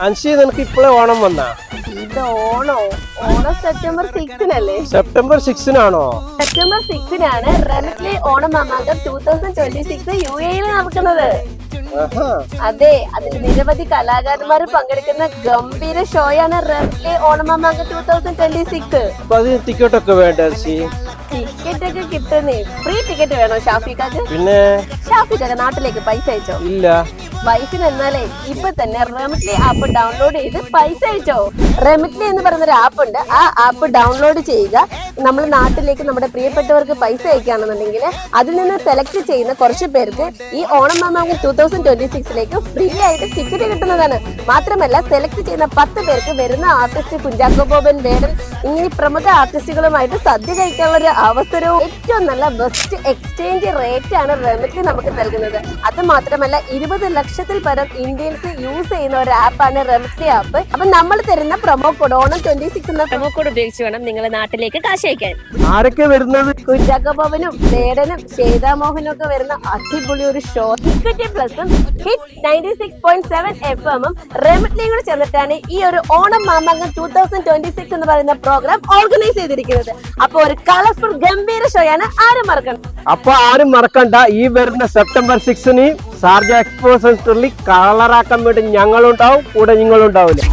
അൻഷി നിനക്ക് ഇപ്പോഴേ ഓണം വന്നാ? ഇത് ഓണം സെപ്റ്റംബർ 6-നല്ലേ? സെപ്റ്റംബർ 6-നാണോ? സെപ്റ്റംബർ 6-നാണ് റെമിറ്റ്ലി ഓണം മാമാങ്കം 2026 UAE നടക്കുന്നത്. അതെ, അതിൽ നിരവധി കലാകാരന്മാർ പങ്കെടുക്കുന്ന ഗംഭീര ഷോയാണ് റെമിറ്റ്ലി ഓണം മാമാങ്കം 2026. അപ്പൊ അതിന് ടിക്കറ്റ് ഒക്കെ വേണ്ട അൻഷി? ടിക്കറ്റ് ഒക്കെ കിട്ടുന്നേ. ഫ്രീ ടിക്കറ്റ് വേണോ ഷാഫിക്കാക്ക്? പിന്നെ ഷാഫിക്കാക്ക് നാട്ടിലേക്ക് പൈസ അയച്ചോ? ഇല്ല. വൈഫിന് എന്നാലേ ഇപ്പൊ തന്നെ റെമിറ്റ്ലി ആപ്പ് ഡൗൺലോഡ് ചെയ്ത് പൈസ അയച്ചോ. റെമിറ്റ്ലി എന്ന് പറയുന്ന ഒരു ആപ്പ് ഉണ്ട്. ആ ആപ്പ് ഡൗൺലോഡ് ചെയ്യുക. നമ്മൾ നാട്ടിലേക്ക് നമ്മുടെ പ്രിയപ്പെട്ടവർക്ക് പൈസ അയക്കുകയാണെന്നുണ്ടെങ്കിൽ അതിൽ നിന്ന് സെലക്ട് ചെയ്യുന്ന കുറച്ച് പേർക്ക് ഈ ഓണം മാമാങ്കം 2026 ഫ്രീ ആയിട്ട് ടിക്കറ്റ് കിട്ടുന്നതാണ്. മാത്രമല്ല സെലക്ട് ചെയ്യുന്ന 10 പേർക്ക് വരുന്ന ആർട്ടിസ്റ്റ് കുഞ്ചാക്കോ ബോബൻ, വേടൻ ഇങ്ങനെ പ്രമുഖ ആർട്ടിസ്റ്റുകളുമായിട്ട് സദ്യ കഴിക്കാനുള്ള ഒരു അവസരവും ഏറ്റവും നല്ല ബെസ്റ്റ് എക്സ്ചേഞ്ച് റേറ്റ് ആണ് റെമിറ്റ്ലി നമുക്ക് നൽകുന്നത്. അത് മാത്രമല്ല 20 ലക്ഷത്തിൽ പരം ഇന്ത്യൻസ് യൂസ് ചെയ്യുന്ന ഒരു ആപ്പാണ് റെമിറ്റ്ലി ആപ്പ്. അപ്പൊ നമ്മൾ തരുന്ന പ്രൊമോ കോഡ് ഓണം 26 എന്ന പ്രൊമോ കോഡ് ഉപയോഗിച്ച് വേണം നിങ്ങളെ നാട്ടിലേക്ക് കാശ് അയക്കാൻ. ആരൊക്കെ വരുന്നത്? കുഞ്ചാക്കോ ബോബനും വേടനും ശ്വേതാമോഹനും ഒക്കെ വരുന്ന അടിപൊളി ഒരു ഷോ. ഇക്വിറ്റി പ്ലസും ഹിറ്റ് 96.7 FM റെമിറ്റ്ലിയും കൂടെ ചേർന്നിട്ടാണ് ഈ ഒരു ഓണം മാമാങ്കം 2026 എന്ന് പറയുന്ന പ്രോഗ്രാം ഓർഗനൈസ് ചെയ്തിരിക്കുന്നത്. അപ്പൊ ഒരു കളർഫുൾ ഗംഭീര ഷോയാണ്. ആരും മറക്കണം. അപ്പൊ ആരും മറക്കണ്ട, ഈ വരുന്ന സെപ്റ്റംബർ 6-ന് ഷാർജ എക്സ്പോ സെന്ററിൽ കളറാക്കാൻ വേണ്ടി ഞങ്ങളുണ്ടാവും, കൂടെ നിങ്ങളുണ്ടാവില്ല.